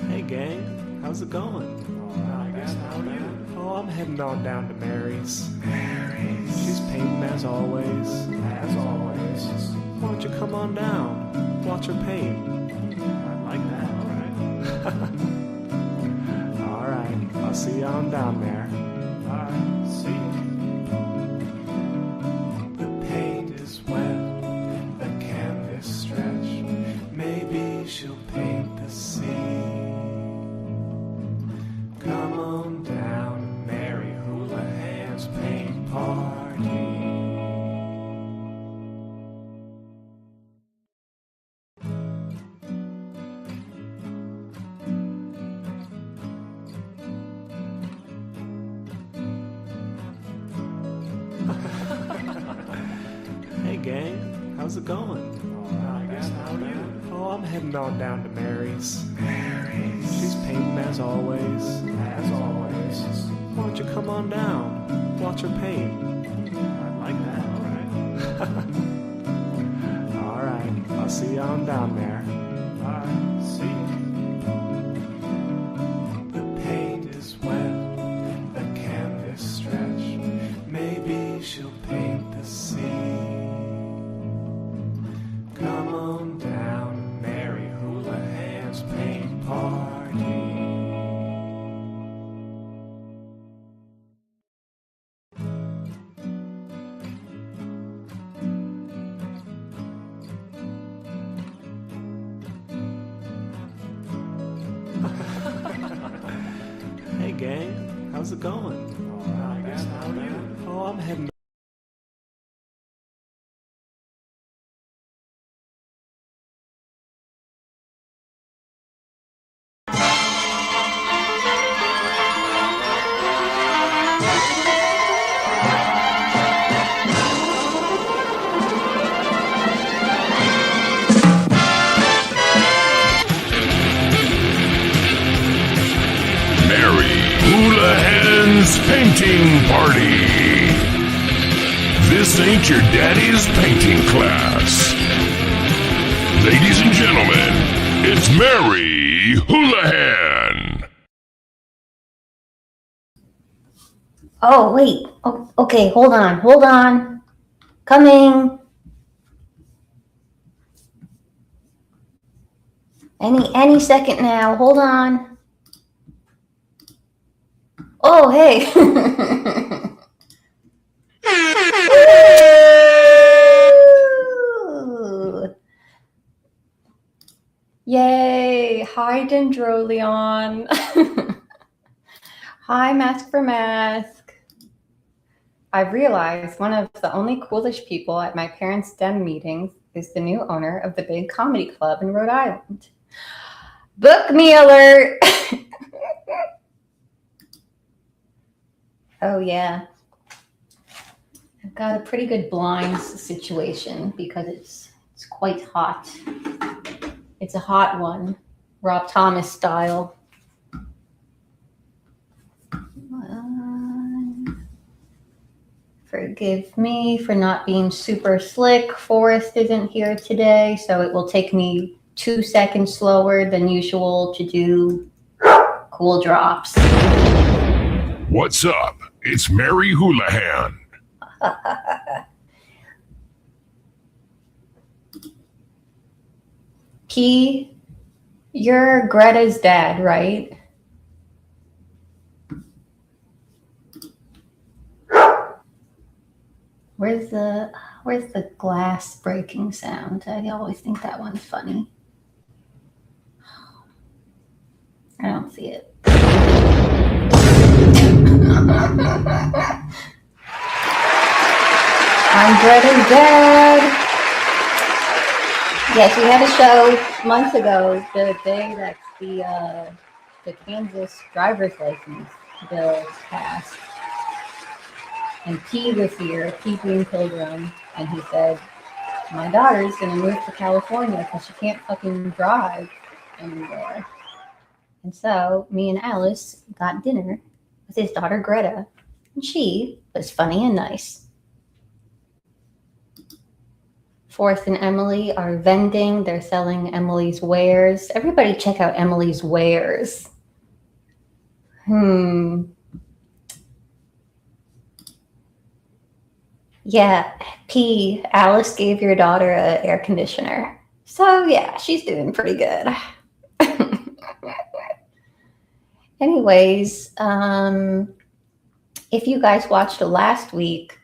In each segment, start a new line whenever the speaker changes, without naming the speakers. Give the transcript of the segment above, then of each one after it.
Hey gang, how's it going?
I guess how are you?
Oh, I'm heading on down to Mary's. She's painting as always.
As always.
Why don't you come on down? Watch her paint.
I like that, alright.
Alright, I'll see you on down there.
Bye. See you.
The paint is wet, the canvas stretched. Maybe she'll paint the sea. Come on down to Mary Houlihan's paint party. Hey gang, how's it going?
I guess how are you?
Oh, I'm heading on down to Mary's. She's painting as always.
As always.
Why don't you come on down? Watch her paint.
I like that, alright.
Alright, I'll see you on down there.
Bye. See you.
The paint is wet, the canvas stretched. Maybe she'll paint the sea. Come on down to Mary Houlihan's paint party. Hey gang, how's it going?
I guess how are you?
Oh, I'm heading.
Mary Houlihan's painting party. This ain't your daddy's painting class. Ladies and gentlemen, it's Mary Houlihan.
Oh, wait. Oh, okay, hold on. Coming. Any second now. Hold on. Oh, hey. Woo! Yay. Hi, Dendroleon. Hi, Mask for Mask. I've realized one of the only coolish people at my parents' STEM meetings is the new owner of the big comedy club in Rhode Island. Book me alert! Oh, yeah. I've got a pretty good blinds situation because it's quite hot. It's a hot one, Rob Thomas style. Forgive me for not being super slick. Forrest isn't here today, so it will take me 2 seconds slower than usual to do cool drops.
What's up? It's Mary Houlihan.
P, you're Greta's dad, right? Where's the glass breaking sound? I always think that one's funny. I don't see it. I'm Greta's dad. Yes, we had a show months ago, the day that the Kansas driver's license bill passed. And P was here, P being Pilgrim, and he said, my daughter's gonna move to California because she can't fucking drive anymore. And so me and Alice got dinner with his daughter Greta, and she was funny and nice. Forrest and Emily are vending. They're selling Emily's wares. Everybody check out Emily's wares. Yeah, P, Alice gave your daughter an air conditioner. So yeah, she's doing pretty good. Anyways, if you guys watched last week,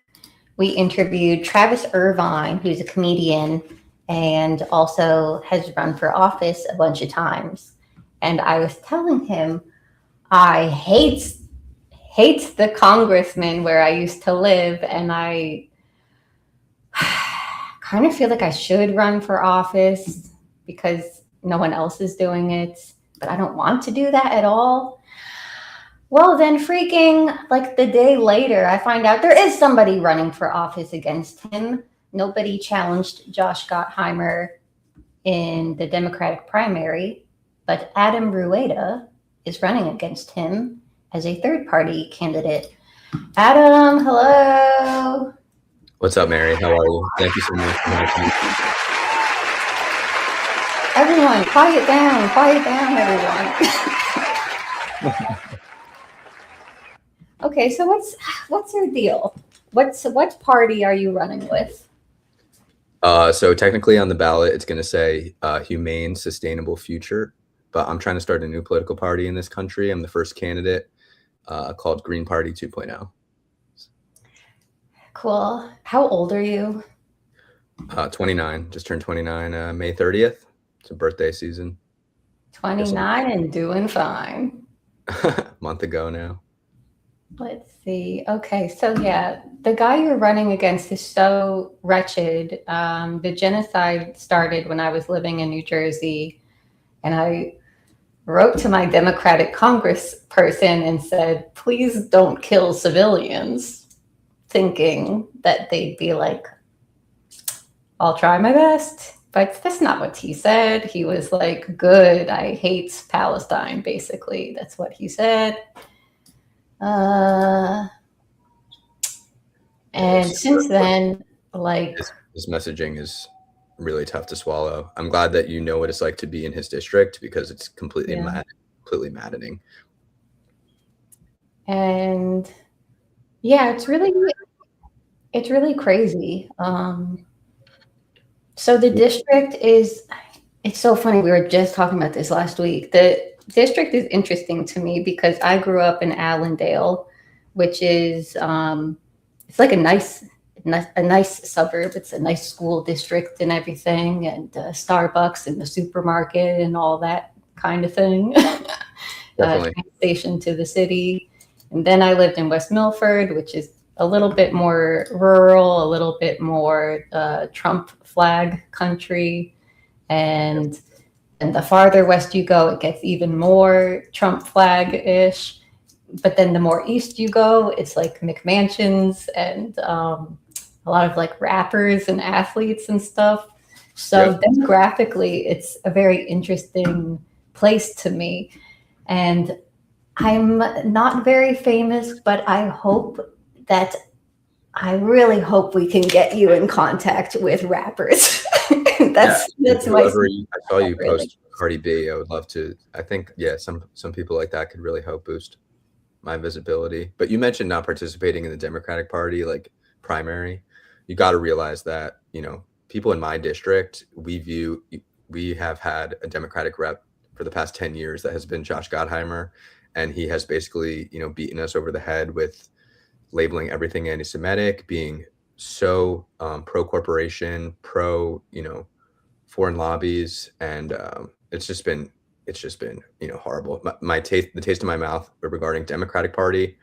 we interviewed Travis Irvine, who's a comedian and also has run for office a bunch of times. And I was telling him I hates the congressman where I used to live, and I kind of feel like I should run for office because no one else is doing it, but I don't want to do that at all. Well, then freaking like the day later, I find out there is somebody running for office against him. Nobody challenged Josh Gottheimer in the Democratic primary, but Adam Rueda is running against him as a third-party candidate. Adam, hello.
What's up, Mary? How are you? Thank you so much for having me.
Everyone, quiet down, everyone. Okay, so what's your deal? What party are you running with?
So technically on the ballot, it's going to say Humane Sustainable Future, but I'm trying to start a new political party in this country. I'm the first candidate called Green Party 2.0.
Cool. How old are you?
29. Just turned 29 May 30th. It's a birthday season.
29 and doing fine.
A month ago now.
Let's see. Okay, so yeah, the guy you're running against is so wretched. The genocide started when I was living in New Jersey, and I wrote to my Democratic congressperson and said, please don't kill civilians, thinking that they'd be like, I'll try my best. But that's not what he said. He was like, good, I hate Palestine, basically. That's what he said. And since then, like
his messaging is really tough to swallow. I'm glad that you know what it's like to be in his district because it's completely maddening.
And yeah, it's really crazy. So the district it's so funny. We were just talking about this last week. The district is interesting to me because I grew up in Allendale, which is it's like a nice suburb. It's a nice school district and everything, and Starbucks and the supermarket and all that kind of thing. Train station to the city. And then I lived in West Milford, which is a little bit more rural, a little bit more Trump flag country. And the farther west you go, it gets even more Trump flag-ish. But then the more east you go, it's like McMansions and a lot of like rappers and athletes and stuff. So demographically, it's a very interesting place to me. And I'm not very famous, but I hope that I really hope we can get you in contact with rappers. that's my.
I saw you
really.
post Cardi B. I would love to. I think some people like that could really help boost my visibility. But you mentioned not participating in the Democratic Party like primary. You got to realize that people in my district, we have had a Democratic rep for the past 10 years that has been Josh Gottheimer, and he has basically beaten us over the head with labeling everything anti-Semitic, being so pro-corporation, pro foreign lobbies, and it's just been horrible. The taste in my mouth regarding Democratic Party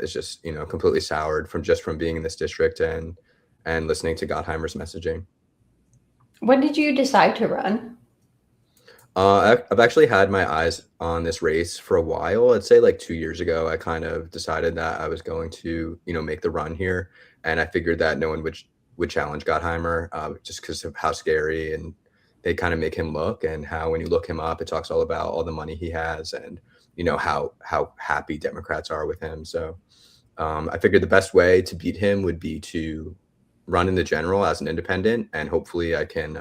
is just completely soured from being in this district and listening to Gottheimer's messaging.
When did you decide to run?
I've actually had my eyes on this race for a while. I'd say like 2 years ago, I kind of decided that I was going to, make the run here. And I figured that no one would challenge Gottheimer just because of how scary and they kind of make him look, and how when you look him up, it talks all about all the money he has and, how happy Democrats are with him. So I figured the best way to beat him would be to run in the general as an independent, and hopefully I can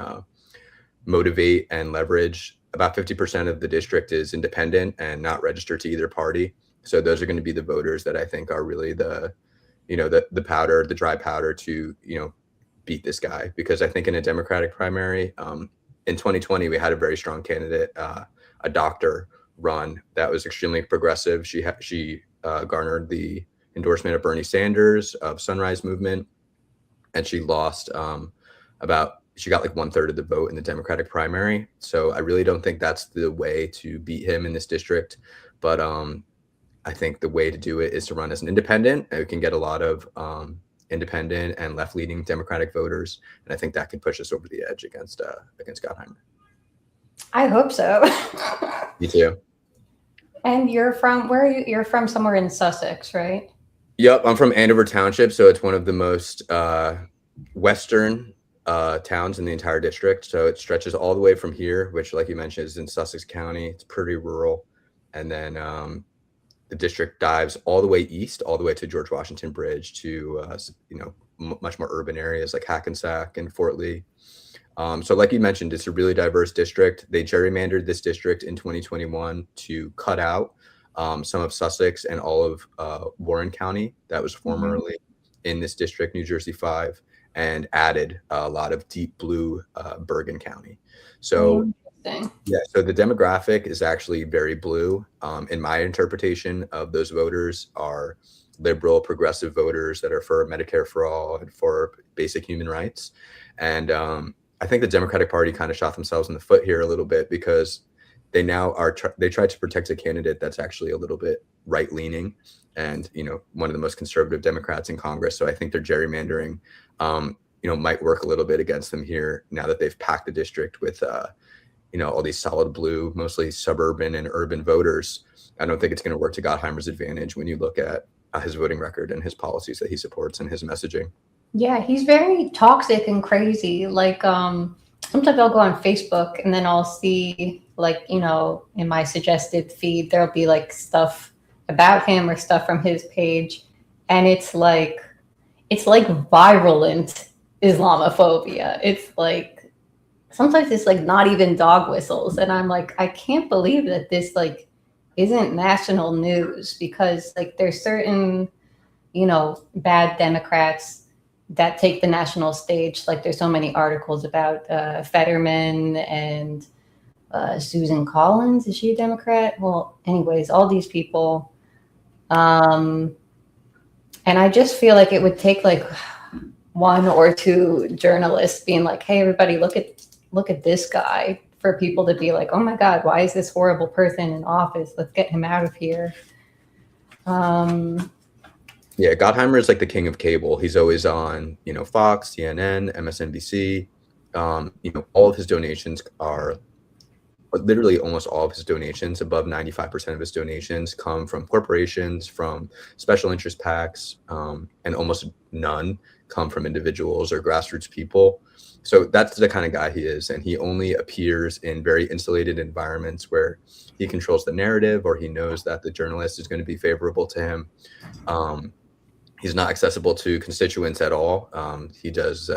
motivate and leverage. About 50% of the district is independent and not registered to either party. So those are going to be the voters that I think are really the dry powder to, beat this guy. Because I think in a Democratic primary, in 2020, we had a very strong candidate, a doctor run that was extremely progressive. She garnered the endorsement of Bernie Sanders, of Sunrise Movement, and she lost she got like 1/3 of the vote in the Democratic primary. So I really don't think that's the way to beat him in this district. But I think the way to do it is to run as an independent, and we can get a lot of independent and left-leaning Democratic voters. And I think that could push us over the edge against Gottheimer.
I hope so.
Me too.
And you're from where are you? You're from somewhere in Sussex, right?
Yep, I'm from Andover Township, so it's one of the most western towns in the entire district. So it stretches all the way from here, which, like you mentioned, is in Sussex County. It's pretty rural. And then the district dives all the way east, all the way to George Washington Bridge, to much more urban areas like Hackensack and Fort Lee. So like you mentioned, it's a really diverse district. They gerrymandered this district in 2021 to cut out some of Sussex and all of Warren County that was formerly in this district, New Jersey-5, and added a lot of deep blue Bergen County. So so the demographic is actually very blue. In my interpretation of those voters are liberal, progressive voters that are for Medicare for all and for basic human rights. And I think the Democratic Party kind of shot themselves in the foot here a little bit, because they now they tried to protect a candidate that's actually a little bit right-leaning and, one of the most conservative Democrats in Congress. So I think their gerrymandering, might work a little bit against them here now that they've packed the district with, all these solid blue, mostly suburban and urban voters. I don't think it's going to work to Gottheimer's advantage when you look at his voting record and his policies that he supports and his messaging.
Yeah, he's very toxic and crazy. Like, sometimes I'll go on Facebook and then I'll see, like, in my suggested feed, there'll be like stuff about him or stuff from his page. And it's like virulent Islamophobia. It's like, sometimes it's like not even dog whistles. And I'm like, I can't believe that this like isn't national news, because like there's certain, bad Democrats that take the national stage. Like there's so many articles about Fetterman and Susan Collins. Is she a Democrat? Well, anyways, all these people. And I just feel like it would take like one or two journalists being like, hey, everybody, look at this guy, for people to be like, oh my God, why is this horrible person in office? Let's get him out of here.
Yeah, Gottheimer is like the king of cable. He's always on, Fox, CNN, MSNBC. All of his donations are, literally almost all of his donations, above 95% of his donations, come from corporations, from special interest PACs, and almost none come from individuals or grassroots people. So that's the kind of guy he is. And he only appears in very insulated environments where he controls the narrative, or he knows that the journalist is going to be favorable to him. He's not accessible to constituents at all. He does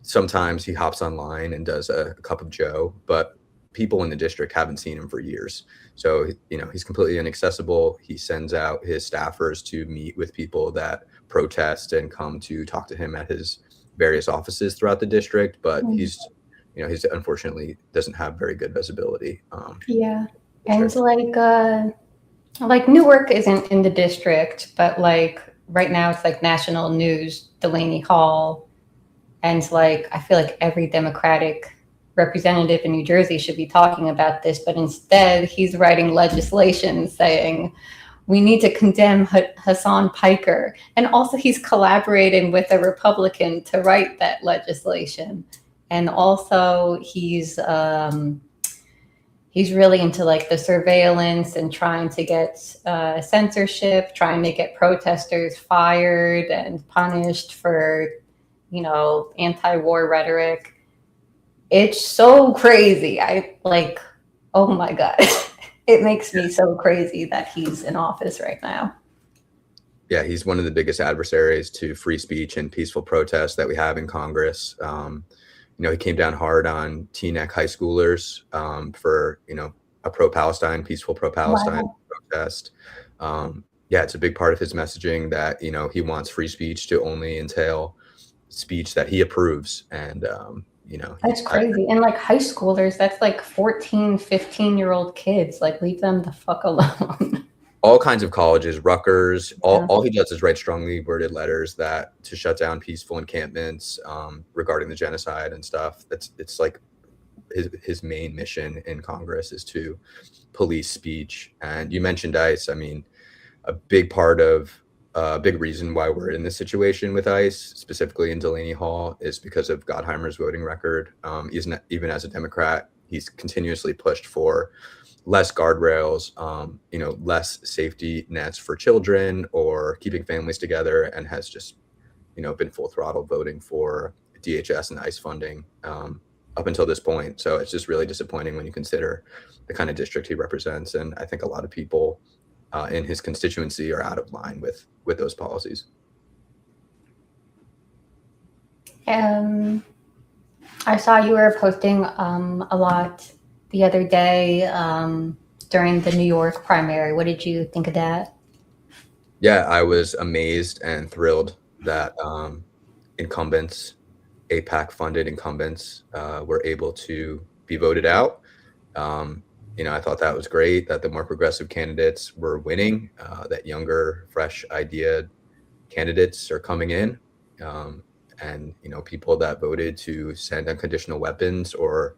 sometimes he hops online and does a cup of Joe, but people in the district haven't seen him for years. So, he's completely inaccessible. He sends out his staffers to meet with people that protest and come to talk to him at his various offices throughout the district. But he's unfortunately doesn't have very good visibility.
Yeah. And like Newark isn't in the district, but like right now it's like national news, Delaney Hall. And like, I feel like every Democratic representative in New Jersey should be talking about this, but instead he's writing legislation saying we need to condemn Hassan Piker. And also he's collaborating with a Republican to write that legislation. And also he's really into like the surveillance and trying to get censorship, trying to get protesters fired and punished for, anti-war rhetoric. It's so crazy. Oh my God. It makes me so crazy that he's in office right now.
Yeah, he's one of the biggest adversaries to free speech and peaceful protest that we have in Congress. He came down hard on Teaneck high schoolers for, a pro-Palestine, peaceful pro-Palestine protest. It's a big part of his messaging that, he wants free speech to only entail speech that he approves. And,
that's crazy. And like high schoolers, that's like 14, 15-year-old kids. Like, leave them the fuck alone.
All kinds of colleges, Rutgers, all he does is write strongly worded letters to shut down peaceful encampments regarding the genocide and stuff. It's like his main mission in Congress is to police speech. And you mentioned ICE. I mean, a big reason why we're in this situation with ICE, specifically in Delaney Hall, is because of Gottheimer's voting record. Even as a Democrat, he's continuously pushed for less guardrails, less safety nets for children or keeping families together, and has just, been full throttle voting for DHS and ICE funding up until this point. So it's just really disappointing when you consider the kind of district he represents. And I think a lot of people in his constituency are out of line with those policies.
I saw you were posting a lot the other day during the New York primary. What did you think of that?
Yeah, I was amazed and thrilled that incumbents, AIPAC-funded incumbents, were able to be voted out. I thought that was great that the more progressive candidates were winning, that younger, fresh idea candidates are coming in. And people that voted to send unconditional weapons or,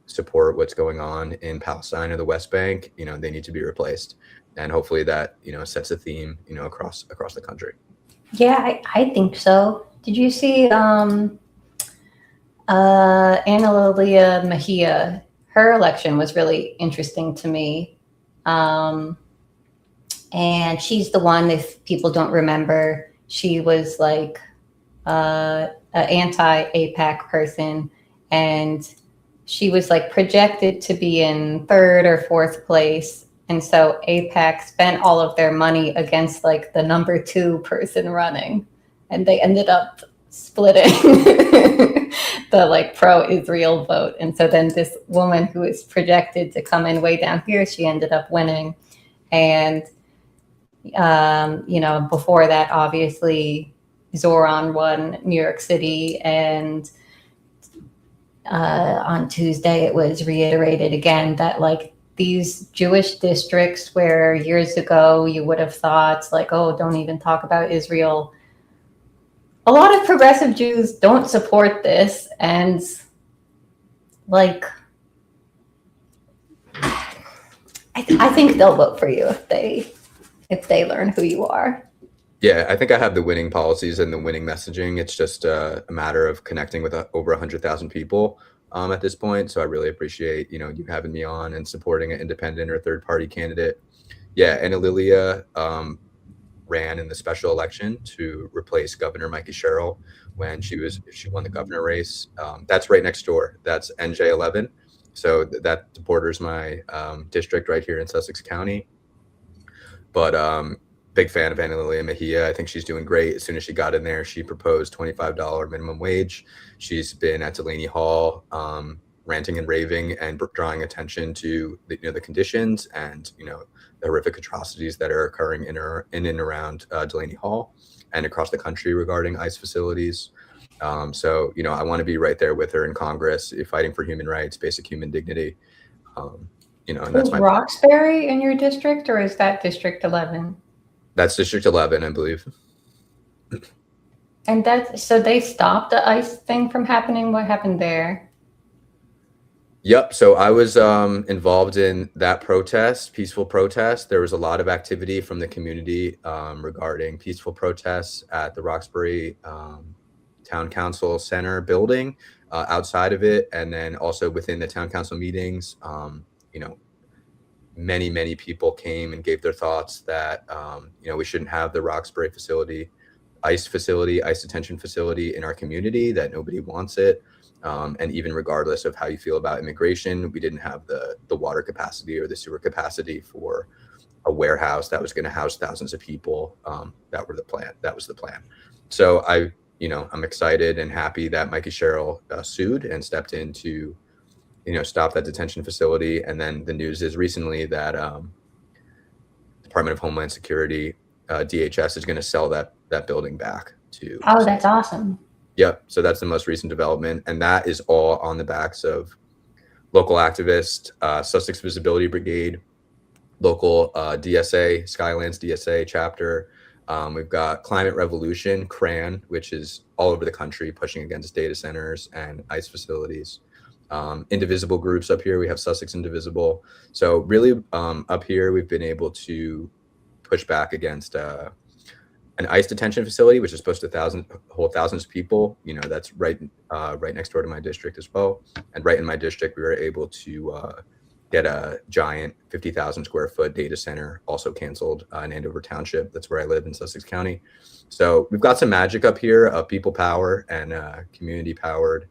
support what's going on in Palestine or the West Bank, they need to be replaced. And hopefully that, sets a theme, across the country.
Yeah, I think so. Did you see Anna Lilia Mejia? Her election was really interesting to me. And she's the one, if people don't remember, she was like an anti-AIPAC person. And she was like projected to be in third or fourth place. And so AIPAC spent all of their money against like the number 2 person running. And they ended up splitting the like pro-Israel vote. And so then this woman who is projected to come in way down here, she ended up winning. And, before that, obviously, Zoran won New York City. And on Tuesday, it was reiterated again that like these Jewish districts where years ago you would have thought like, oh, don't even talk about Israel. A lot of progressive Jews don't support this, and like, I think they'll vote for you if they learn who you are.
Yeah, I think I have the winning policies and the winning messaging. It's just a matter of connecting with over 100,000 people at this point. So I really appreciate you having me on and supporting an independent or third party candidate. Yeah, and Lilia ran in the special election to replace Governor Mikey Sherrill when she won the governor race. That's right next door. That's NJ-11. So that borders my district right here in Sussex County. But big fan of Ana Lilia Mejia. I think she's doing great. As soon as she got in there, she proposed $25 minimum wage. She's been at Delaney Hall, ranting and raving and drawing attention to the conditions and the horrific atrocities that are occurring in and around Delaney Hall and across the country regarding ICE facilities. So I want to be right there with her in Congress, fighting for human rights, basic human dignity. And that's
Is
my
Roxbury in your district, or is that District 11?
That's District 11, I believe.
And so they stopped the ICE thing from happening. What happened there?
Yep. So I was involved in that protest, peaceful protest. There was a lot of activity from the community regarding peaceful protests at the Roxbury Town Council Center building, outside of it, and then also within the town council meetings. Many people came and gave their thoughts that we shouldn't have the Roxbury ICE detention facility in our community, that nobody wants it. And even regardless of how you feel about immigration, we didn't have the water capacity or the sewer capacity for a warehouse that was going to house thousands of people. That was the plan. So I'm excited and happy that Mikey Sherrill sued and stepped in to, stop that detention facility. And then the news is recently that Department of Homeland Security, DHS, is going to sell that building back to.
Oh, that's awesome.
Yep. So that's the most recent development. And that is all on the backs of local activists, Sussex Visibility Brigade, local DSA, Skylands DSA chapter. We've got Climate Revolution, CRAN, which is all over the country pushing against data centers and ICE facilities. Indivisible groups up here. We have Sussex Indivisible. So really up here, we've been able to push back against an ICE detention facility, which is supposed to hold thousands of people. That's right next door to my district as well. And right in my district, we were able to get a giant 50,000 square foot data center also canceled in Andover Township. That's where I live in Sussex County. So we've got some magic up here of people power and community powered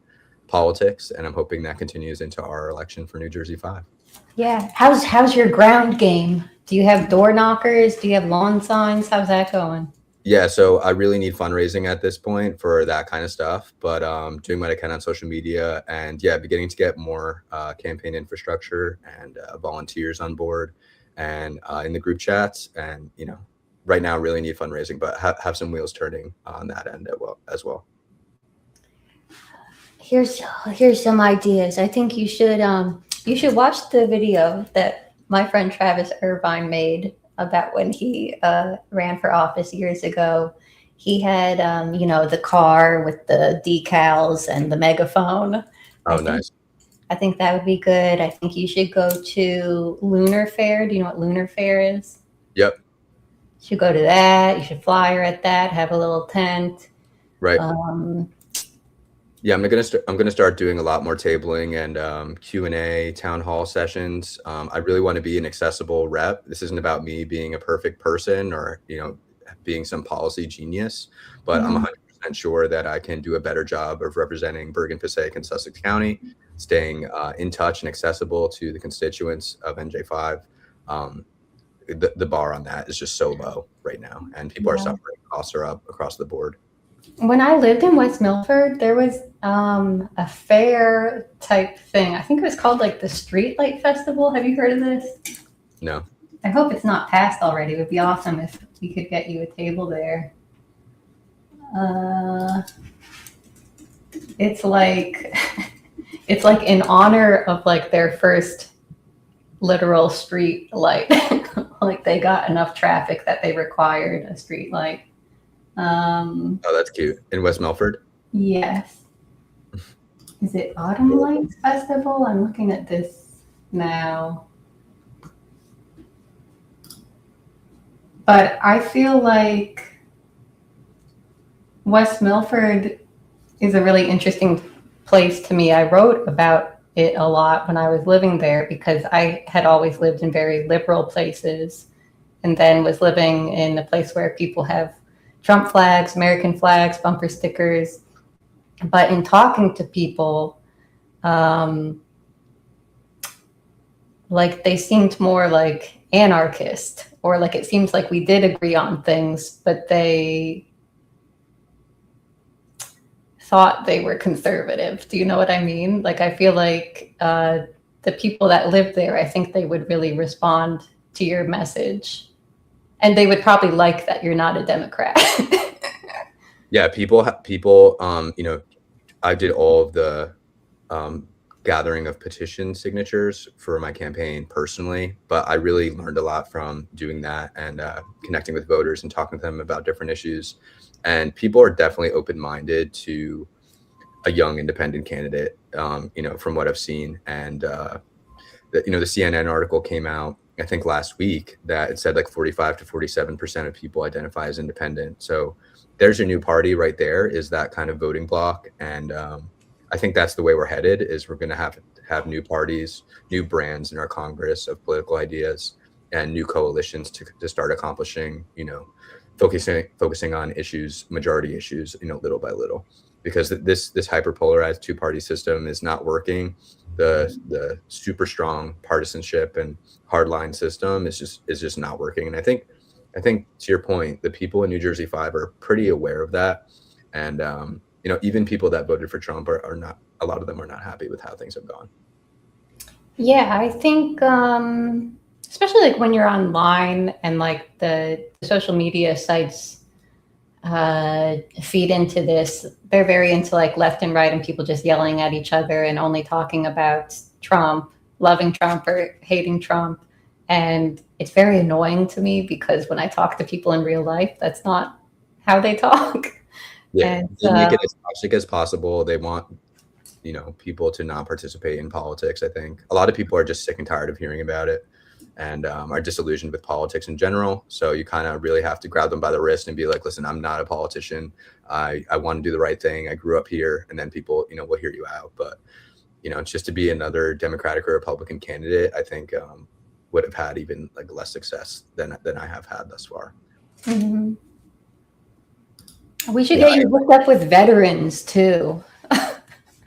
politics. And I'm hoping that continues into our election for New Jersey 5.
Yeah. How's your ground game? Do you have door knockers? Do you have lawn signs? How's that going?
Yeah, so I really need fundraising at this point for that kind of stuff, but doing what I can on social media and beginning to get more campaign infrastructure and volunteers on board and in the group chats. And, right now really need fundraising, but have some wheels turning on that end as well.
Here's some ideas. I think you should watch the video that my friend Travis Irvine made about when he ran for office years ago. He had, the car with the decals and the megaphone.
Oh, nice.
I think that would be good. I think you should go to Lunar Fair. Do you know what Lunar Fair is?
Yep.
You should go to that. You should flyer at that, have a little tent.
Right. I'm gonna start doing a lot more tabling and Q&A, town hall sessions. I really want to be an accessible rep. This isn't about me being a perfect person or being some policy genius, but I'm 100% sure that I can do a better job of representing Bergen, Passaic, and Sussex County, staying in touch and accessible to the constituents of NJ-5. The bar on that is just so low right now, and people are suffering. Costs are up across the board.
When I lived in West Milford, there was a fair type thing. I think it was called like the Street Light Festival. Have you heard of this?
No.
I hope it's not passed already. It would be awesome if we could get you a table there. It's like in honor of like their first literal street light. Like they got enough traffic that they required a street light.
Oh, that's cute. In West Milford?
Yes. Is it Autumn Lights Festival? I'm looking at this now. But I feel like West Milford is a really interesting place to me. I wrote about it a lot when I was living there because I had always lived in very liberal places and then was living in a place where people have Trump flags, American flags, bumper stickers. But in talking to people, like they seemed more like anarchist or like it seems like we did agree on things, but they thought they were conservative. Do you know what I mean? Like, I feel like the people that live there, I think they would really respond to your message. And they would probably like that you're not a Democrat.
Yeah, people, you know, I did all of the gathering of petition signatures for my campaign personally, but I really learned a lot from doing that and connecting with voters and talking to them about different issues. And people are definitely open-minded to a young independent candidate, you know, from what I've seen. And, you know, the CNN article came out, I think last week, that it said like 45 to 47% of people identify as independent. So there's your new party right there, is that kind of voting block. And I think that's the way we're headed, is we're going to have new parties, new brands in our Congress of political ideas, and new coalitions to start accomplishing, you know, focusing on issues, majority issues, you know, little by little, because this hyper-polarized two-party system is not working. The super strong partisanship and hardline system is just not working. And I think to your point, the people in New Jersey 5 are pretty aware of that. And you know, even people that voted for Trump are not, a lot of them are not happy with how things have gone.
Yeah, I think especially like when you're online and like the social media sites feed into this, they're very into like left and right and people just yelling at each other and only talking about Trump, loving Trump or hating Trump. And it's very annoying to me because when I talk to people in real life, that's not how they talk.
Yeah,
And,
they make it as toxic as possible. They want, you know, people to not participate in politics. I think a lot of people are just sick and tired of hearing about it, and are disillusioned with politics in general. So you kind of really have to grab them by the wrist and be like, listen, I'm not a politician. I want to do the right thing. I grew up here. And then people, you know, will hear you out. But, you know, just to be another Democratic or Republican candidate, I think would have had even like less success than I have had thus far.
mm-hmm. We should get you hooked up with veterans too.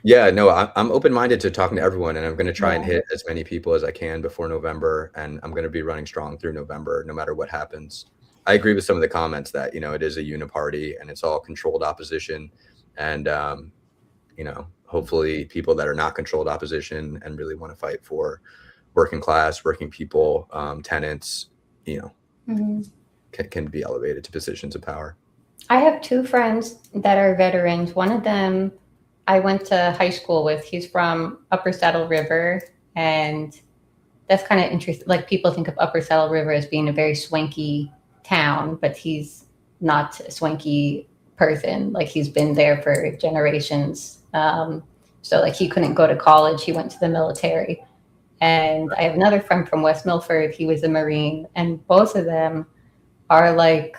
Yeah, no, I'm open-minded to talking to everyone, and I'm going to try and hit as many people as I can before November, and I'm going to be running strong through November, no matter what happens. I agree with some of the comments that, you know, it is a uniparty and it's all controlled opposition, and you know, hopefully people that are not controlled opposition and really want to fight for working class, working people, tenants, you know,
Mm-hmm.
can be elevated to positions of power.
I have two friends that are veterans. One of them I went to high school with. He's from Upper Saddle River, and that's kind of interesting. Like, people think of Upper Saddle River as being a very swanky town, but he's not a swanky person. Like, he's been there for generations. So like, he couldn't go to college. He went to the military. And I have another friend from West Milford. He was a Marine, and both of them are like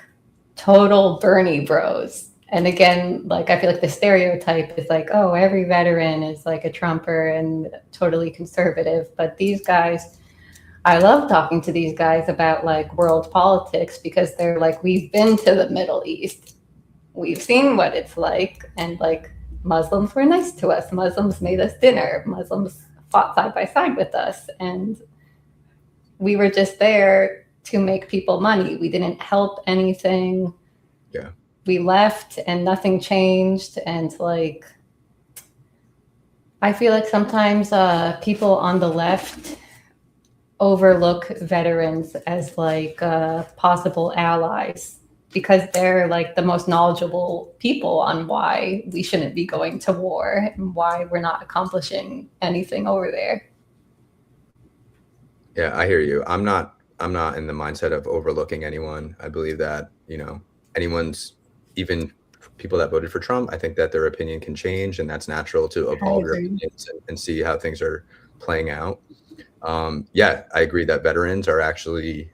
total Bernie bros. And again, like, I feel like the stereotype is like, oh, every veteran is like a Trumper and totally conservative. But these guys, I love talking to these guys about like world politics, because they're like, we've been to the Middle East. We've seen what it's like. And like, Muslims were nice to us. Muslims made us dinner. Muslims fought side by side with us. And we were just there to make people money. We didn't help anything.
Yeah.
We left and nothing changed. And like, I feel like sometimes people on the left overlook veterans as like possible allies, because they're like the most knowledgeable people on why we shouldn't be going to war and why we're not accomplishing anything over there.
Yeah, I hear you. I'm not in the mindset of overlooking anyone. I believe that, you know, even people that voted for Trump, I think that their opinion can change, and that's natural to evolve your opinions and see how things are playing out. Yeah, I agree that veterans are actually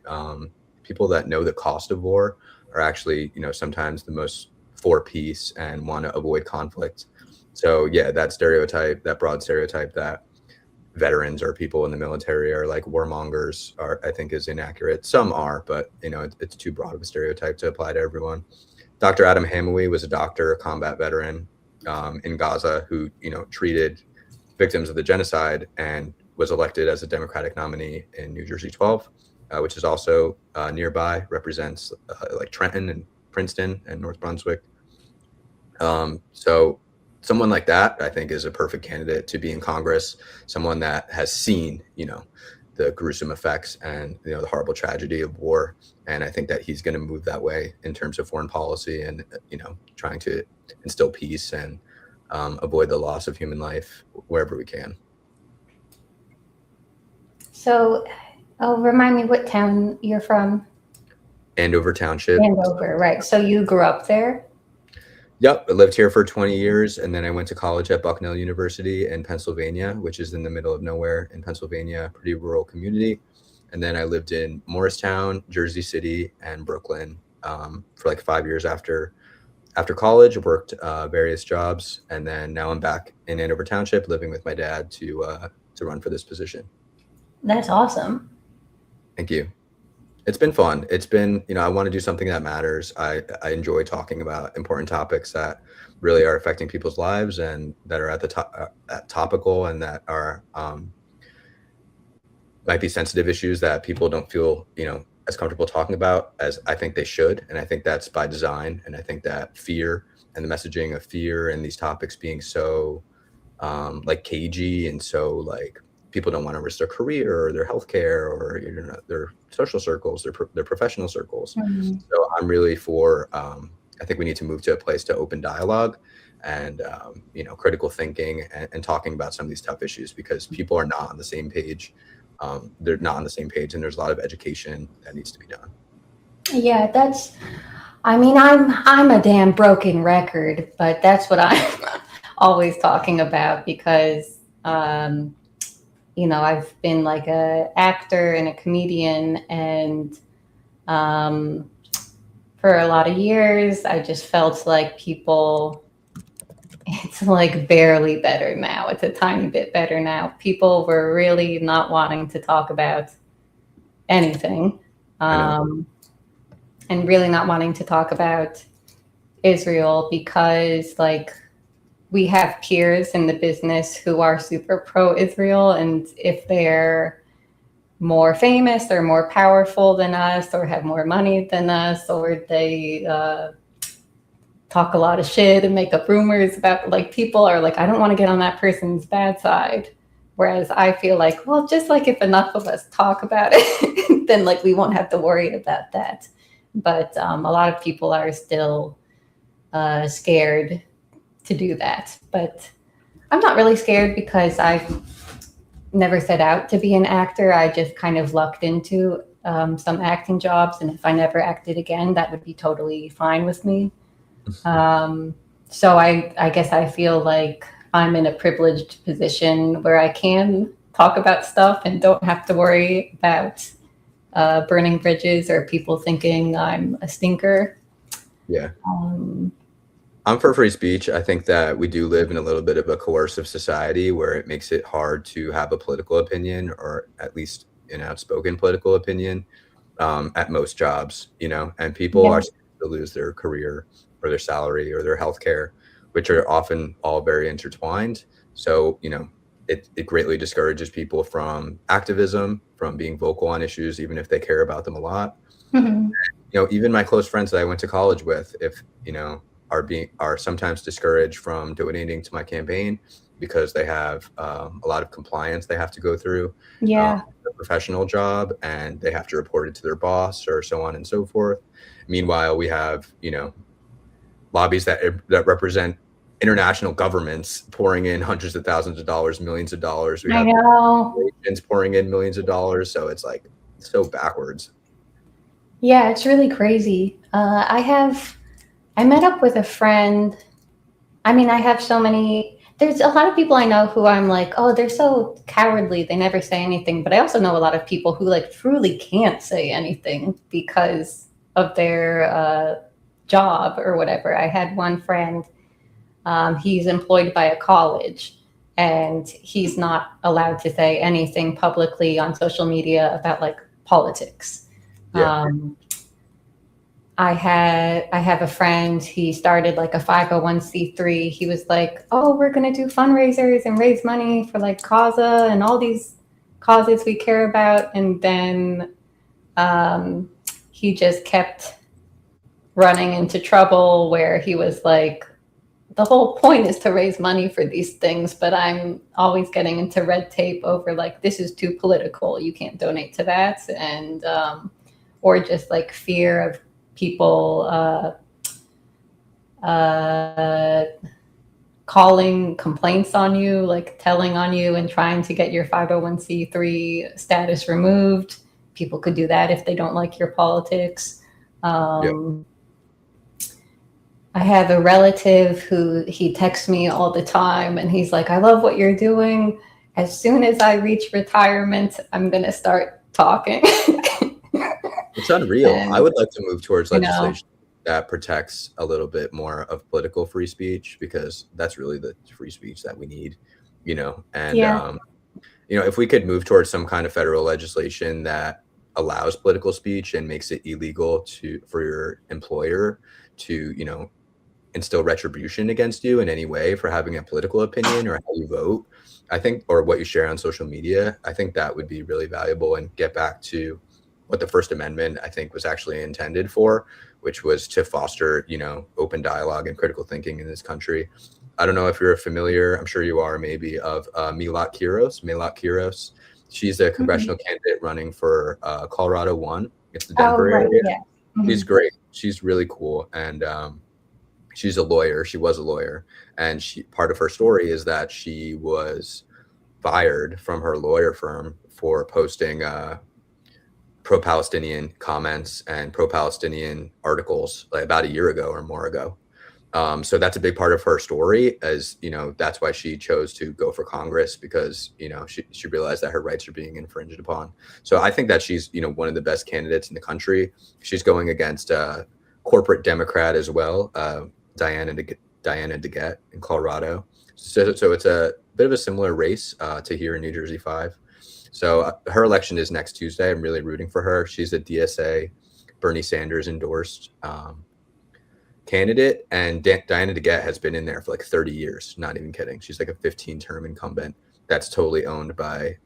people that know the cost of war are actually, you know, sometimes the most for peace and want to avoid conflict. So yeah, that broad stereotype that veterans or people in the military are like warmongers I think is inaccurate. Some are, but you know, it's too broad of a stereotype to apply to everyone. Dr. Adam Hamawi was a doctor, a combat veteran in Gaza who, you know, treated victims of the genocide and was elected as a Democratic nominee in New Jersey 12. which is also nearby, represents like Trenton and Princeton and North Brunswick. So someone like that, I think, is a perfect candidate to be in Congress. Someone that has seen, the gruesome effects and the horrible tragedy of war. And I think that he's going to move that way in terms of foreign policy and trying to instill peace and avoid the loss of human life wherever we can.
So, remind me what town you're from.
Andover Township.
Andover, right. So you grew up there?
Yep, I lived here for 20 years, and then I went to college at Bucknell University in Pennsylvania, which is in the middle of nowhere in Pennsylvania, pretty rural community. And then I lived in Morristown, Jersey City, and Brooklyn for like 5 years after college. Worked various jobs, and then now I'm back in Andover Township, living with my dad to run for this position.
That's awesome.
Thank you. It's been fun. It's been, I want to do something that matters. I enjoy talking about important topics that really are affecting people's lives and that are at the top, topical, and that are might be sensitive issues that people don't feel, as comfortable talking about as I think they should. And I think that's by design. And I think that fear and the messaging of fear and these topics being so like cagey and so like people don't want to risk their career or their healthcare or their social circles, their professional circles.
Mm-hmm.
So I'm really for. I think we need to move to a place to open dialogue and critical thinking and talking about some of these tough issues because people are not on the same page. They're not on the same page, and there's a lot of education that needs to be done.
Yeah, I'm a damn broken record, but that's what I'm always talking about because. I've been like a actor and a comedian, and for a lot of years, I just felt like it's like barely better now. It's a tiny bit better now. People were really not wanting to talk about anything, and really not wanting to talk about Israel because we have peers in the business who are super pro-Israel, and if they're more famous or more powerful than us or have more money than us, or they talk a lot of shit and make up rumors about people are I don't want to get on that person's bad side. Whereas I feel well, just if enough of us talk about it, then we won't have to worry about that. But a lot of people are still scared to do that, but I'm not really scared because I've never set out to be an actor. I just kind of lucked into some acting jobs, and if I never acted again, that would be totally fine with me. So I guess I feel like I'm in a privileged position where I can talk about stuff and don't have to worry about burning bridges or people thinking I'm a stinker.
Yeah. I'm for free speech. I think that we do live in a little bit of a coercive society where it makes it hard to have a political opinion, or at least an outspoken political opinion at most jobs, and people are scared to lose their career or their salary or their healthcare, which are often all very intertwined. So, it greatly discourages people from activism, from being vocal on issues, even if they care about them a lot.
Mm-hmm.
Even my close friends that I went to college with, if, are sometimes discouraged from donating to my campaign because they have a lot of compliance they have to go through.
Yeah.
A professional job, and they have to report it to their boss or so on and so forth. Meanwhile, we have, lobbies that represent international governments pouring in hundreds of thousands of dollars, millions of dollars. We have agents pouring in millions of dollars. So it's so backwards.
Yeah, it's really crazy. I met up with a friend. I have so many. There's a lot of people I know who I'm oh, they're so cowardly. They never say anything. But I also know a lot of people who truly can't say anything because of their job or whatever. I had one friend. He's employed by a college, and he's not allowed to say anything publicly on social media about politics.
Yeah.
I have a friend, he started a 501c3. He was oh, we're going to do fundraisers and raise money for CAUSA and all these causes we care about. And then he just kept running into trouble where he was like, the whole point is to raise money for these things, but I'm always getting into red tape over like, this is too political, you can't donate to that. And or just like fear of people calling complaints on you, like telling on you and trying to get your 501c3 status removed. People could do that if they don't like your politics. I have a relative who he texts me all the time and he's like, I love what you're doing. As soon as I reach retirement, I'm going to start talking.
It's unreal.
And,
I would like to move towards legislation that protects a little bit more of political free speech, because that's really the free speech that we need, and, if we could move towards some kind of federal legislation that allows political speech and makes it illegal for your employer to, instill retribution against you in any way for having a political opinion or how you vote, I think, or what you share on social media, I think that would be really valuable and get back to what the First Amendment, I think, was actually intended for, which was to foster, open dialogue and critical thinking in this country. I don't know if you're familiar, I'm sure you are maybe, of Milot Quiros. She's a congressional candidate running for Colorado 1. It's the Denver area.
Yeah. Mm-hmm.
She's great. She's really cool. And she's a lawyer. She was a lawyer. And part of her story is that she was fired from her lawyer firm for posting pro-Palestinian comments and pro-Palestinian articles like about a year ago or more ago. So that's a big part of her story, as that's why she chose to go for Congress, because she realized that her rights are being infringed upon. So I think that she's one of the best candidates in the country. She's going against a corporate Democrat as well, Diana DeGette in Colorado. So it's a bit of a similar race to here in NJ-5. So her election is next Tuesday. I'm really rooting for her. She's a DSA, Bernie Sanders endorsed candidate, and Diana DeGette has been in there for like 30 years. Not even kidding. She's like a 15-term incumbent that's totally owned by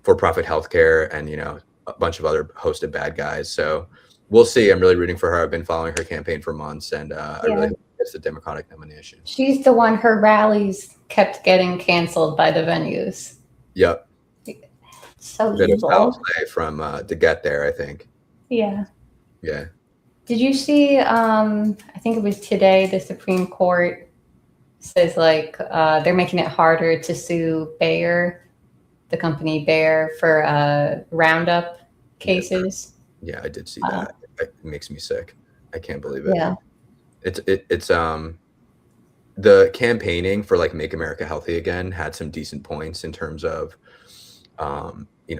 for-profit healthcare and a bunch of other hosted bad guys. So we'll see. I'm really rooting for her. I've been following her campaign for months, and I really hope it's the Democratic nomination.
She's the one. Her rallies kept getting canceled by the venues.
Yep.
So
bit
evil.
of foul play from DeGette there, I think.
Yeah.
Yeah.
Did you see, I think it was today, the Supreme Court says like they're making it harder to sue Bayer, the company Bayer, for Roundup cases.
Yeah, I did see that. It makes me sick. I can't believe it.
Yeah.
It's the campaigning for like Make America Healthy Again had some decent points in terms of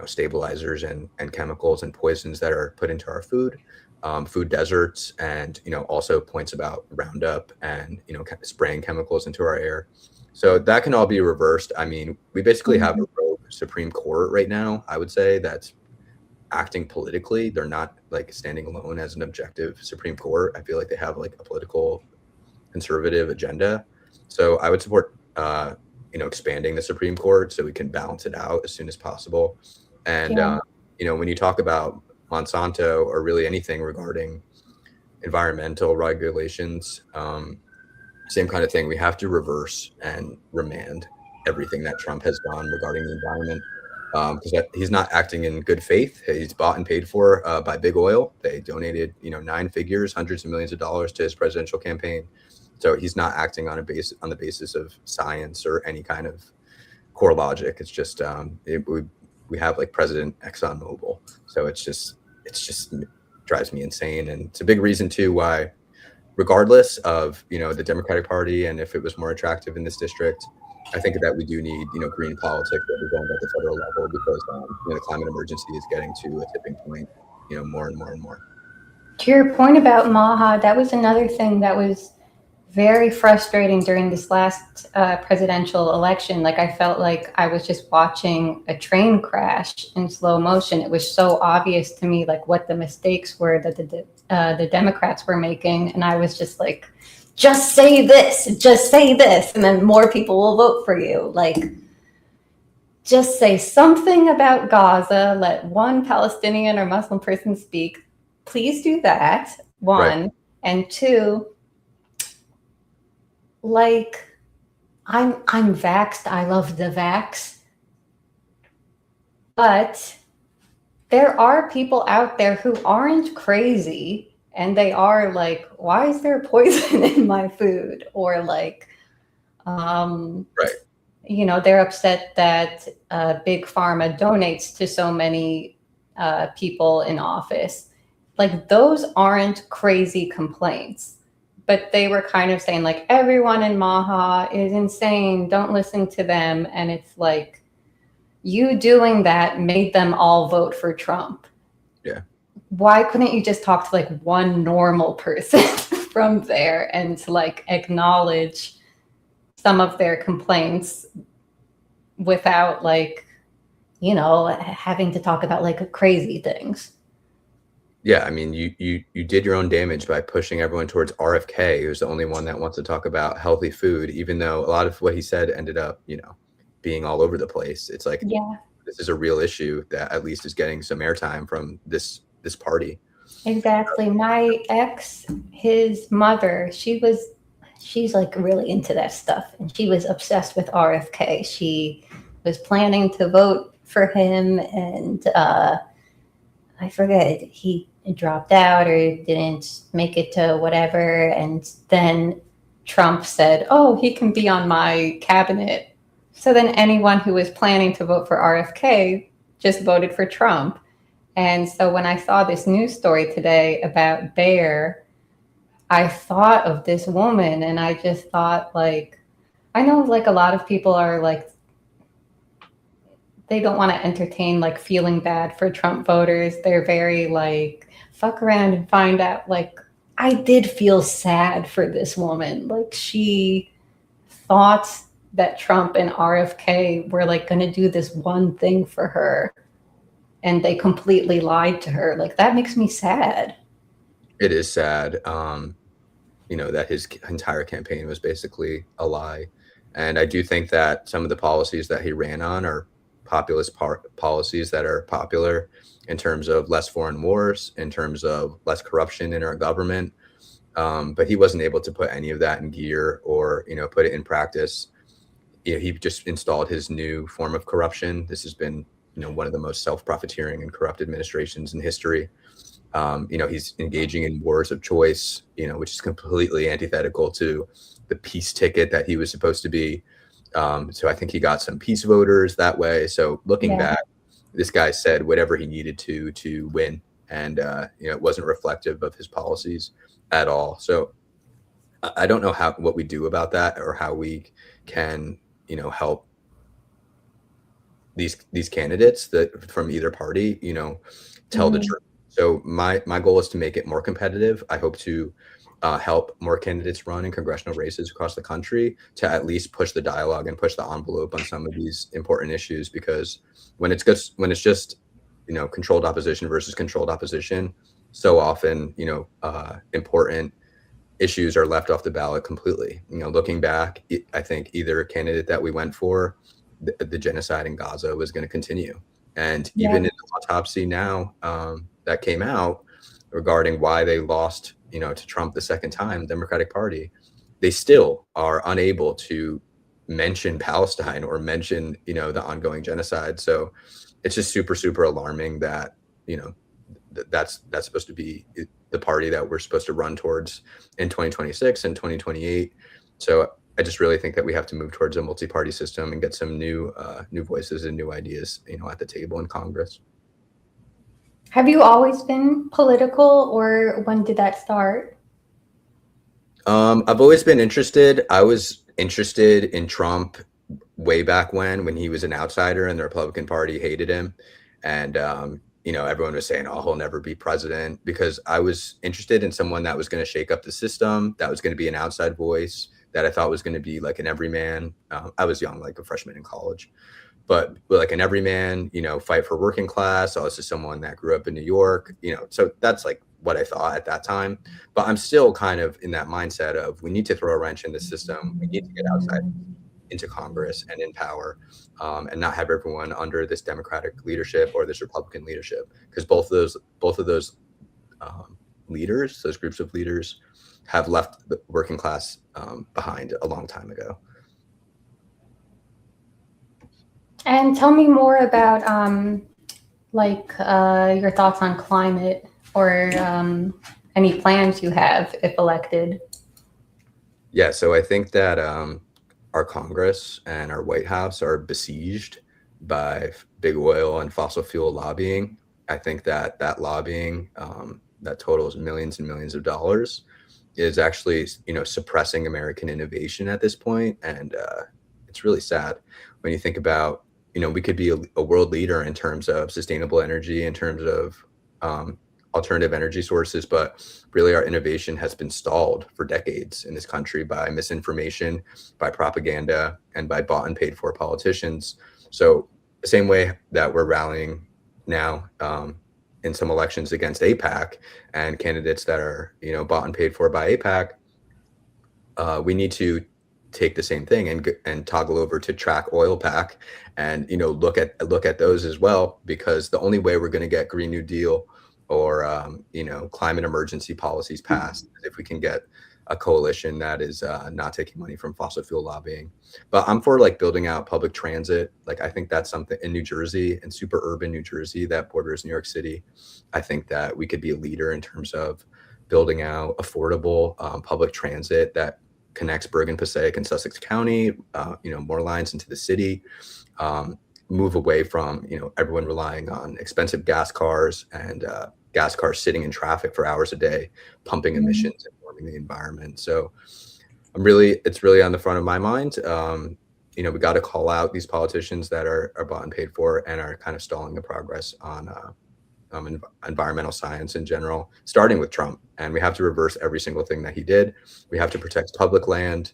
stabilizers and chemicals and poisons that are put into our food deserts, and also points about Roundup and spraying chemicals into our air. So that can all be reversed. I mean, we basically have a rogue Supreme Court right now, I would say, that's acting politically. They're not like standing alone as an objective Supreme Court. I feel like they have like a political conservative agenda. So I would support expanding the Supreme Court so we can balance it out as soon as possible. And when you talk about Monsanto or really anything regarding environmental regulations, same kind of thing. We have to reverse and remand everything that Trump has done regarding the environment, because he's not acting in good faith. He's bought and paid for by big oil. They donated 9 figures, hundreds of millions of dollars to his presidential campaign. So he's not acting on the basis of science or any kind of core logic. It's just we have like President ExxonMobil. So it just drives me insane, and it's a big reason too why, regardless of the Democratic Party, and if it was more attractive in this district, I think that we do need green politics represented at the federal level, because the climate emergency is getting to a tipping point, more and more and more.
To your point about Maha, that was another thing that was very frustrating during this last presidential election. Like, I felt like I was just watching a train crash in slow motion. It was so obvious to me, like, what the mistakes were that the Democrats were making. And I was just like, just say this, and then more people will vote for you. Like, just say something about Gaza, let one Palestinian or Muslim person speak. Please do that, one.
Right.
And two, like, I'm vaxxed. I love the vax. But there are people out there who aren't crazy, and they are like, why is there poison in my food? Or like,
Right.
you know, they're upset that Big Pharma donates to so many people in office. Like, those aren't crazy complaints. But they were kind of saying, like, everyone in Maha is insane. Don't listen to them. And it's like, you doing that made them all vote for Trump.
Yeah.
Why couldn't you just talk to like one normal person from there and to like acknowledge some of their complaints without like, you know, having to talk about like crazy things?
Yeah, I mean, you did your own damage by pushing everyone towards RFK, who's the only one that wants to talk about healthy food, even though a lot of what he said ended up, you know, being all over the place. It's like,
Yeah,
this is a real issue that at least is getting some airtime from this party.
exactly. My ex, his mother, she's like really into that stuff, and she was obsessed with RFK. She was planning to vote for him, and I forget, he dropped out or didn't make it to whatever. And then Trump said, oh, he can be on my cabinet. So then anyone who was planning to vote for RFK just voted for Trump. And so when I saw this news story today about Bayer, I thought of this woman, and I just thought, like, I know like a lot of people are like, they don't want to entertain like feeling bad for Trump voters. They're very like, fuck around and find out. Like, I did feel sad for this woman. Like, she thought that Trump and RFK were like going to do this one thing for her, and they completely lied to her. Like, that makes me sad.
It is sad, you know, that his entire campaign was basically a lie. And I do think that some of the policies that he ran on are populist policies that are popular in terms of less foreign wars, in terms of less corruption in our government. But he wasn't able to put any of that in gear or, you know, put it in practice. You know, he just installed his new form of corruption. This has been, you know, one of the most self-profiteering and corrupt administrations in history. You know, he's engaging in wars of choice, you know, which is completely antithetical to the peace ticket that he was supposed to be. So I think he got some peace voters that way. So looking back, this guy said whatever he needed to win. And, you know, it wasn't reflective of his policies at all. So I don't know what we do about that, or how we can, you know, help these candidates that from either party, you know, tell the truth. So my goal is to make it more competitive. I hope to help more candidates run in congressional races across the country, to at least push the dialogue and push the envelope on some of these important issues. Because when it's just, you know, controlled opposition versus controlled opposition, so often, you know, important issues are left off the ballot completely. You know, looking back, I think either candidate that we went for, the genocide in Gaza was going to continue. And even in the autopsy now that came out regarding why they lost, you know, to Trump the second time, Democratic Party, they still are unable to mention Palestine or mention, you know, the ongoing genocide. So it's just super, super alarming that, you know, that's supposed to be the party that we're supposed to run towards in 2026 and 2028. So I just really think that we have to move towards a multi-party system and get some new voices and new ideas, you know, at the table in Congress.
Have you always been political, or when did that start?
I've always been interested. I was interested in Trump way back when he was an outsider and the Republican Party hated him. And, you know, everyone was saying, oh, he'll never be president, because I was interested in someone that was going to shake up the system, that was going to be an outside voice, that I thought was going to be like an everyman. I was young, like a freshman in college, but like an everyman, you know, fight for working class. I was just someone that grew up in New York, you know, so that's like what I thought at that time. But I'm still kind of in that mindset of, we need to throw a wrench in the system. We need to get outside into Congress and in power, and not have everyone under this Democratic leadership or this Republican leadership, because both of those leaders, those groups of leaders, have left the working class behind a long time ago.
And tell me more about your thoughts on climate, or any plans you have if elected.
Yeah, so I think that our Congress and our White House are besieged by big oil and fossil fuel lobbying. I think that that lobbying that totals millions and millions of dollars is actually, suppressing American innovation at this point, and it's really sad when you think about, we could be a world leader in terms of sustainable energy, in terms of alternative energy sources, but really our innovation has been stalled for decades in this country by misinformation, by propaganda, and by bought and paid for politicians. So the same way that we're rallying now in some elections against APAC and candidates that are, bought and paid for by APAC, we need to take the same thing and toggle over to track oil pack and look at those as well, because the only way we're going to get Green New Deal or climate emergency policies passed is if we can get a coalition that is not taking money from fossil fuel lobbying. But I'm for building out public transit. I think that's something in New Jersey, and super urban New Jersey that borders New York City. I think that we could be a leader in terms of building out affordable public transit that connects Bergen, Passaic, and Sussex County, more lines into the city, move away from, everyone relying on expensive gas cars and gas cars sitting in traffic for hours a day, pumping emissions and warming the environment. So it's really on the front of my mind. We got to call out these politicians that are bought and paid for and are kind of stalling the progress on environmental science in general, starting with Trump. And we have to reverse every single thing that he did. We have to protect public land.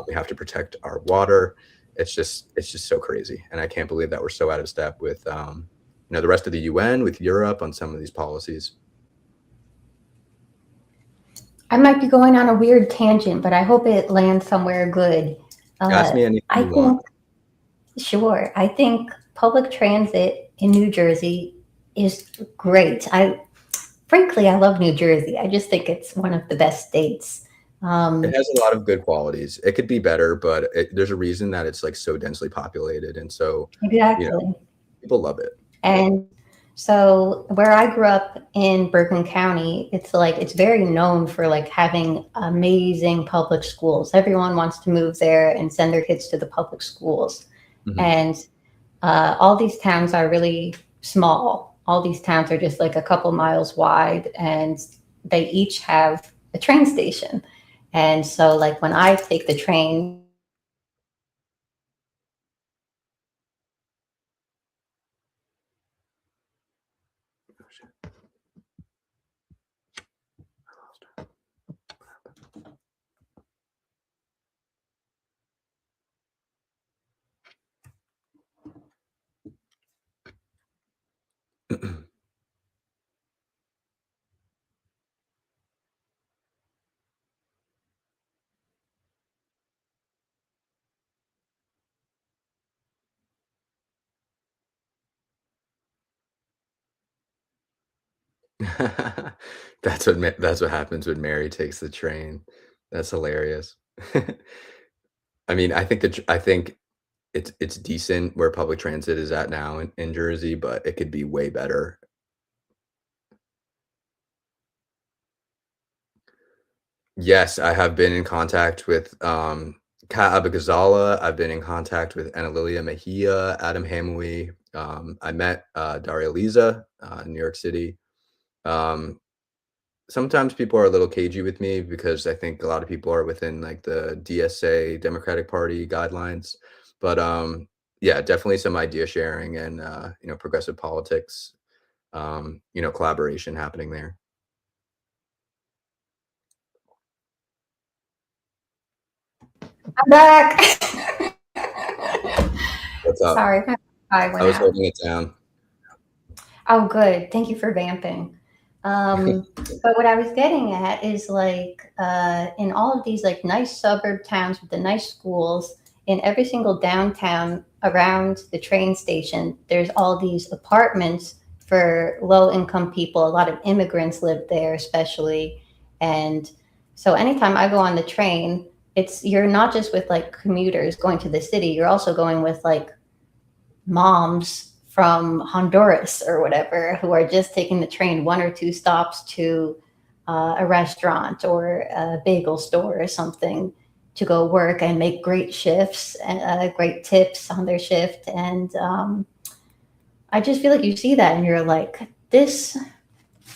We have to protect our water. It's just so crazy. And I can't believe that we're so out of step with, the rest of the UN, with Europe on some of these policies.
I might be going on a weird tangent, but I hope it lands somewhere good.
Ask me anything you want.
Sure. I think public transit in New Jersey is great. Frankly, I love New Jersey. I just think it's one of the best states.
It has a lot of good qualities. It could be better, but there's a reason that it's so densely populated. And so
Exactly.
People love it.
And so where I grew up in Bergen County, it's very known for having amazing public schools. Everyone wants to move there and send their kids to the public schools. Mm-hmm. And all these towns are really small. All these towns are just a couple miles wide, and they each have a train station. And so when I take the train,
That's what happens when Mary takes the train. That's hilarious. I mean, I think it's decent where public transit is at now in Jersey, but it could be way better. Yes, I have been in contact with Kat Abagazala. I've been in contact with Ana Lilia Mejia, Adam Hamui. I met Daria Liza in New York City. Sometimes people are a little cagey with me because I think a lot of people are within the DSA Democratic Party guidelines. But yeah, definitely some idea sharing and progressive politics, collaboration happening there.
I'm back.
What's up?
Sorry, I
was holding it down.
Oh, good. Thank you for vamping. But what I was getting at is in all of these nice suburb towns with the nice schools, in every single downtown around the train station, there's all these apartments for low income people. A lot of immigrants live there, especially. And so anytime I go on the train, you're not just with like commuters going to the city, you're also going with like moms from Honduras or whatever who are just taking the train 1 or 2 stops to a restaurant or a bagel store or something to go work and make great shifts and great tips on their shift. And I just feel like you see that and you're like, this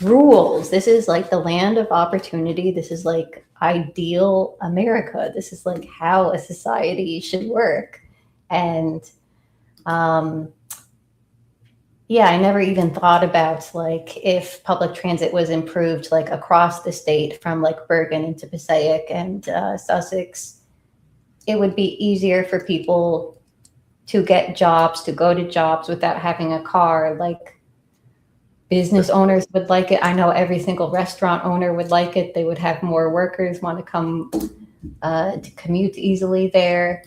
rules. This is like the land of opportunity. This is like ideal America. This is like how a society should work. And yeah, I never even thought about like if public transit was improved like across the state from like Bergen into Passaic and Sussex, it would be easier for people to get jobs, to go to jobs without having a car. Like business owners would like it. I know every single restaurant owner would like it. They would have more workers want to come to commute easily there.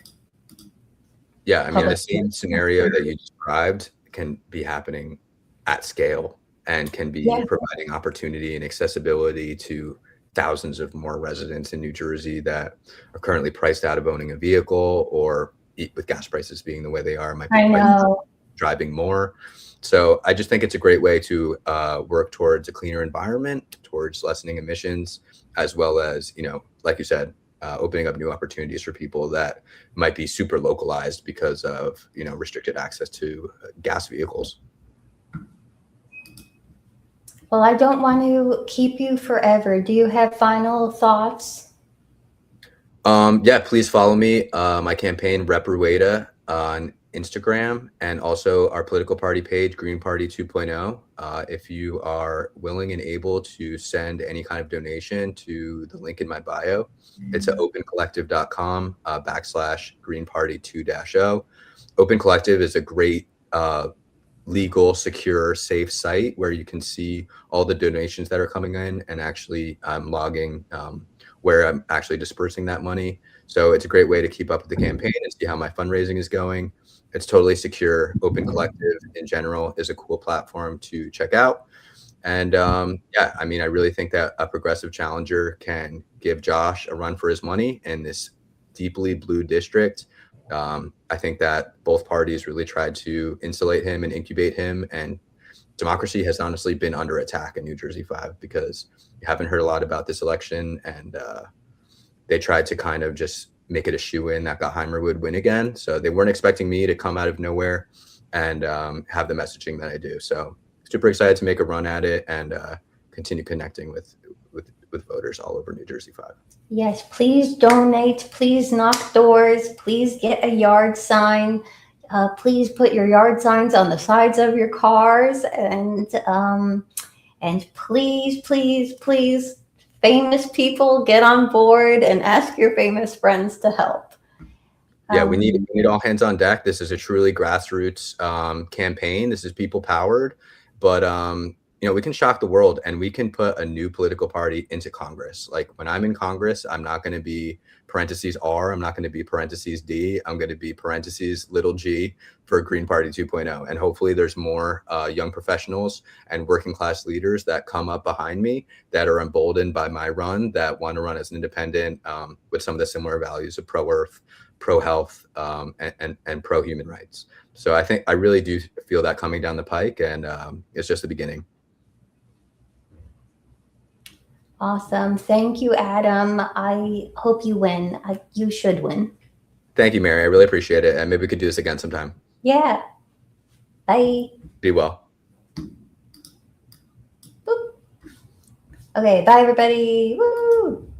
Yeah, I mean, the same scenario that you described can be happening at scale and can be providing opportunity and accessibility to thousands of more residents in New Jersey that are currently priced out of owning a vehicle, or with gas prices being the way they are, might be driving more. So I just think it's a great way to work towards a cleaner environment, towards lessening emissions, as well as, you know, like you said, opening up new opportunities for people that might be super localized because of, you know, restricted access to gas vehicles.
Well, I don't want to keep you forever. Do you have final thoughts?
Yeah, please follow me. My campaign, Rep Rueda, on Instagram, and also our political party page, Green Party 2.0. If you are willing and able to send any kind of donation to the link in my bio, it's at opencollective.com /Green Party 2-0. Open Collective is a great legal, secure, safe site where you can see all the donations that are coming in, and actually I'm logging where I'm actually dispersing that money. So it's a great way to keep up with the campaign and see how my fundraising is going. It's totally secure. Open Collective in general is a cool platform to check out. And yeah, I mean, I really think that a progressive challenger can give Josh a run for his money in this deeply blue district. I think that both parties really tried to insulate him and incubate him, and democracy has honestly been under attack in New Jersey 5 because you haven't heard a lot about this election, and they tried to kind of just make it a shoe-in that Gottheimer would win again. So they weren't expecting me to come out of nowhere and have the messaging that I do. So super excited to make a run at it and continue connecting with voters all over New Jersey 5.
Yes, please donate. Please knock doors. Please get a yard sign. Please put your yard signs on the sides of your cars, and please, famous people, get on board and ask your famous friends to help.
Yeah, we need all hands on deck. This is a truly grassroots campaign. This is people powered, but you know, we can shock the world and we can put a new political party into Congress. Like when I'm in Congress, I'm not going to be parentheses R. I'm not going to be parentheses D. I'm going to be parentheses little g for Green Party 2.0. And hopefully there's more young professionals and working class leaders that come up behind me that are emboldened by my run, that want to run as an independent with some of the similar values of pro-earth, pro-health, and pro-human rights. So I really do feel that coming down the pike, and it's just the beginning.
Awesome. Thank you, Adam. I hope you win. You should win.
Thank you, Mary. I really appreciate it. And maybe we could do this again sometime.
Yeah. Bye.
Be well.
Boop. Okay. Bye, everybody. Woo!